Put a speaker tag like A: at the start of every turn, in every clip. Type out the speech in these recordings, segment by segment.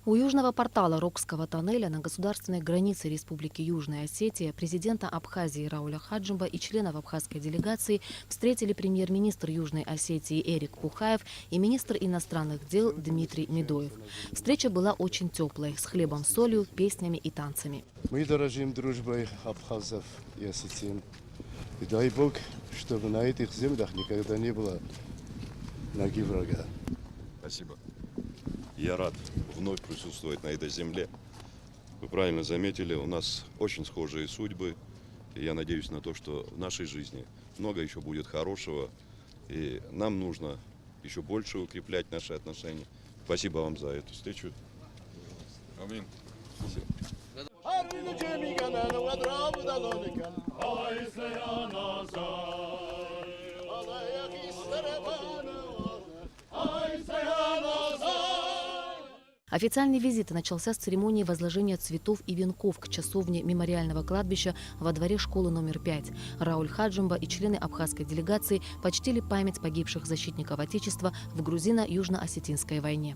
A: У южного портала Рокского тоннеля на государственной границе Республики Южная Осетия президента Абхазии Рауля Хаджимба и членов абхазской делегации встретили премьер-министр Южной Осетии Эрик Пухаев и министр иностранных дел Дмитрий Медоев. Встреча была очень теплой, с хлебом, солью, песнями и танцами.
B: Мы дорожим дружбой абхазов и осетин. И дай Бог, чтобы на этих землях никогда не было ноги врага.
C: Спасибо. Я рад вновь присутствовать на этой земле. Вы правильно заметили, у нас очень схожие судьбы. И я надеюсь на то, что в нашей жизни много еще будет хорошего. И нам нужно еще больше укреплять наши отношения. Спасибо вам за эту встречу.
D: Аминь.
C: Спасибо.
A: Официальный визит начался с церемонии возложения цветов и венков к часовне мемориального кладбища во дворе школы номер 5. Рауль Хаджимба и члены абхазской делегации почтили память погибших защитников Отечества в грузино-южно-осетинской войне.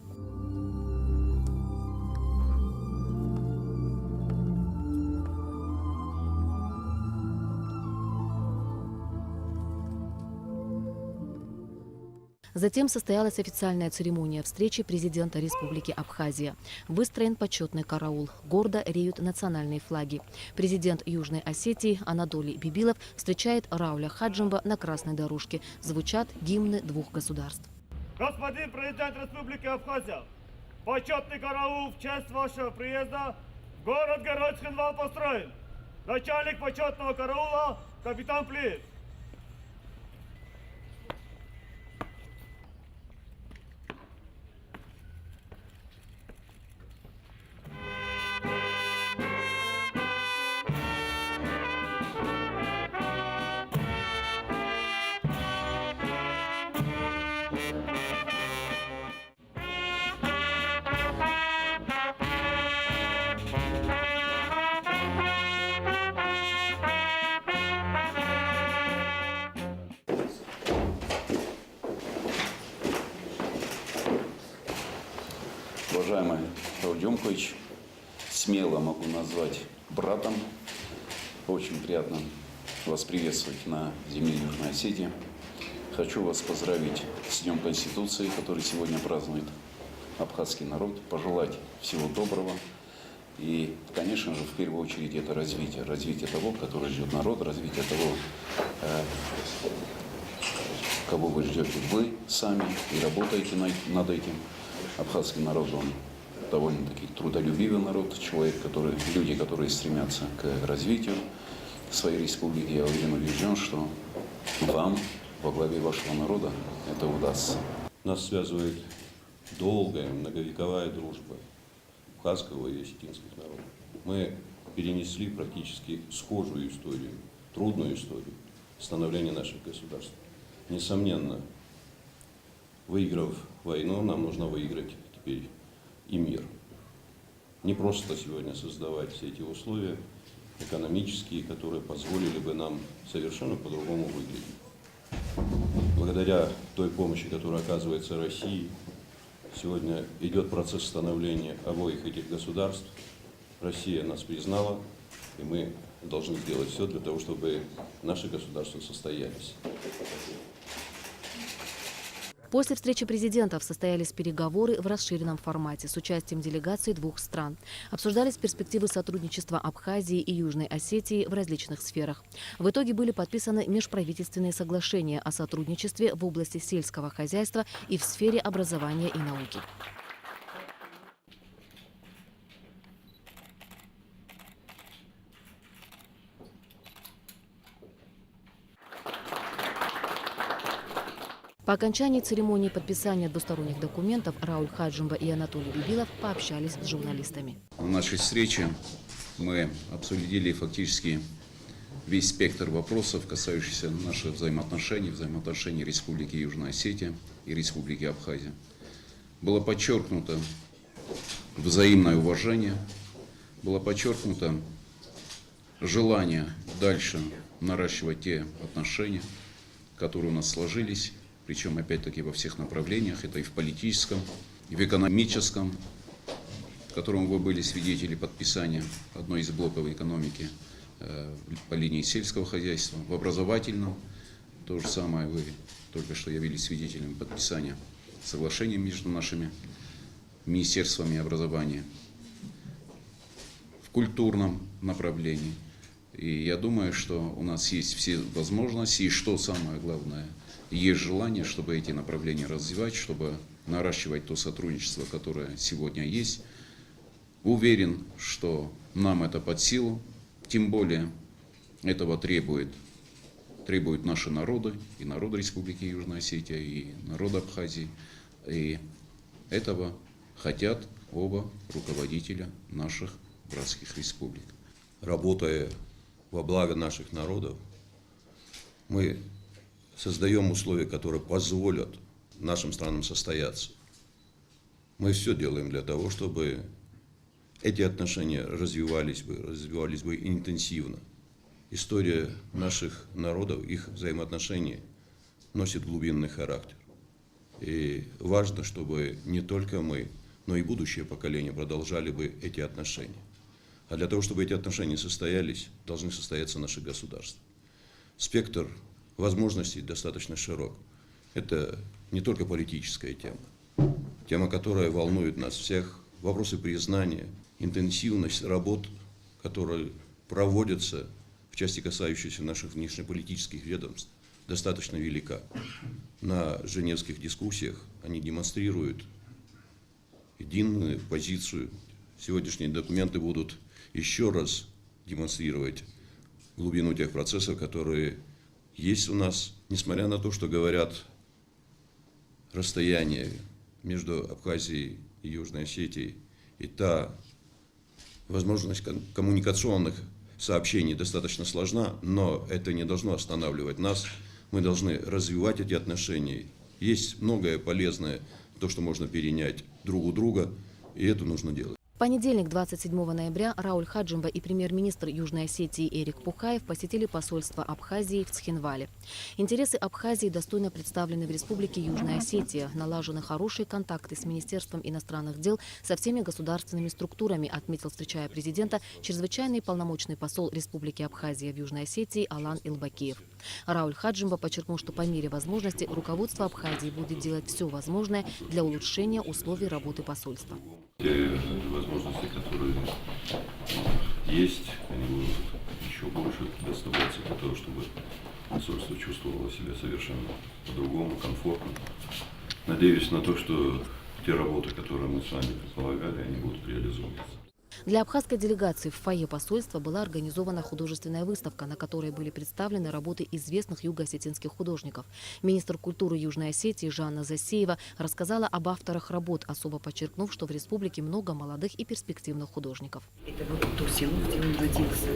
A: Затем состоялась официальная церемония встречи президента Республики Абхазия. Выстроен почетный караул. Гордо реют национальные флаги. Президент Южной Осетии Анатолий Бибилов встречает Рауля Хаджимба на красной дорожке. Звучат гимны двух государств.
E: Господин президент Республики Абхазия, почетный караул в честь вашего приезда в город-герой Цхинвал построен. Начальник почетного караула капитан Плиев.
F: Уважаемый Рауль Демкович, смело могу назвать братом. Очень приятно вас приветствовать на земле Южной Осетии. Хочу вас поздравить с Днем Конституции, который сегодня празднует абхазский народ. Пожелать всего доброго. И, конечно же, в первую очередь это развитие. Развитие того, которое ждет народ, развитие того, кого вы ждете вы сами и работаете над этим. Абхазский народ, он довольно-таки трудолюбивый народ, люди, которые стремятся к развитию своей республики. Я уверен, убежден, что вам во главе вашего народа это удастся.
C: Нас связывает долгая, многовековая дружба абхазского и осетинских народов. Мы перенесли практически схожую историю, трудную историю становления наших государств. Несомненно, выиграв войну, нам нужно выиграть теперь и мир. Не просто сегодня создавать все эти условия экономические, которые позволили бы нам совершенно по-другому выглядеть. Благодаря той помощи, которая оказывается России, сегодня идет процесс становления обоих этих государств. Россия нас признала, и мы должны сделать все для того, чтобы наши государства состоялись.
A: После встречи президентов состоялись переговоры в расширенном формате с участием делегаций двух стран. Обсуждались перспективы сотрудничества Абхазии и Южной Осетии в различных сферах. В итоге были подписаны межправительственные соглашения о сотрудничестве в области сельского хозяйства и в сфере образования и науки. По окончании церемонии подписания двусторонних документов Рауль Хаджимба и Анатолий Бибилов пообщались с журналистами.
F: На нашей встрече мы обсудили фактически весь спектр вопросов, касающихся наших взаимоотношений Республики Южная Осетия и Республики Абхазия. Было подчеркнуто взаимное уважение, было подчеркнуто желание дальше наращивать те отношения, которые у нас сложились, причем опять-таки во всех направлениях, это и в политическом, и в экономическом, которым вы были свидетели подписания одной из блоков экономики по линии сельского хозяйства, в образовательном. То же самое вы только что явились свидетелями подписания соглашения между нашими министерствами образования, в культурном направлении. И я думаю, что у нас есть все возможности, и что самое главное, есть желание, чтобы эти направления развивать, чтобы наращивать то сотрудничество, которое сегодня есть. Уверен, что нам это под силу, тем более этого требуют наши народы, и народ Республики Южная Осетия, и народ Абхазии. И этого хотят оба руководителя наших братских республик.
C: Работая во благо наших народов, мы создаем условия, которые позволят нашим странам состояться. Мы все делаем для того, чтобы эти отношения развивались бы интенсивно. История наших народов, их взаимоотношений носит глубинный характер. И важно, чтобы не только мы, но и будущее поколение продолжали бы эти отношения. А для того, чтобы эти отношения состоялись, должны состояться наши государства. Спектр возможностей достаточно широк. Это не только политическая тема, которая волнует нас всех, вопросы признания, интенсивность работ, которые проводятся в части, касающейся наших внешнеполитических ведомств, достаточно велика. На женевских дискуссиях они демонстрируют единую позицию. Сегодняшние документы будут еще раз демонстрировать глубину тех процессов, которые есть у нас, несмотря на то, что говорят, расстояние между Абхазией и Южной Осетией и та возможность коммуникационных сообщений достаточно сложна, но это не должно останавливать нас. Мы должны развивать эти отношения. Есть многое полезное, то, что можно перенять друг у друга, и это нужно делать.
A: В понедельник, 27 ноября, Рауль Хаджимба и премьер-министр Южной Осетии Эрик Пухаев посетили посольство Абхазии в Цхинвале. Интересы Абхазии достойно представлены в Республике Южная Осетия. Налажены хорошие контакты с Министерством иностранных дел, со всеми государственными структурами, отметил, встречая президента, чрезвычайный полномочный посол Республики Абхазия в Южной Осетии Алан Илбакиев. Рауль Хаджимба подчеркнул, что по мере возможности руководство Абхазии будет делать все возможное для улучшения условий работы посольства.
C: Те возможности, которые есть, они будут еще больше доставляться для того, чтобы посольство чувствовало себя совершенно по-другому, комфортно. Надеюсь на то, что те работы, которые мы с вами предполагали, они будут реализовываться.
A: Для абхазской делегации в фойе посольства была организована художественная выставка, на которой были представлены работы известных юго-осетинских художников. Министр культуры Южной Осетии Жанна Засеева рассказала об авторах работ, особо подчеркнув, что в республике много молодых и перспективных художников.
G: Это вот то село, где он родился.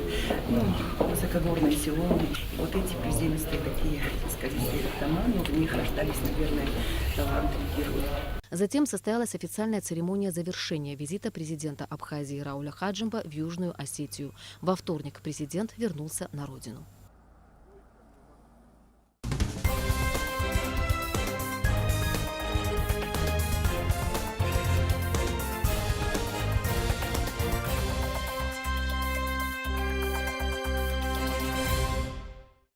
G: Высокогорное село. Вот эти приземистые такие скалистые дома, но в них рождались, наверное, таланты героев.
A: Затем состоялась официальная церемония завершения визита президента Абхазии Рауля Хаджимба в Южную Осетию. Во вторник президент вернулся на родину.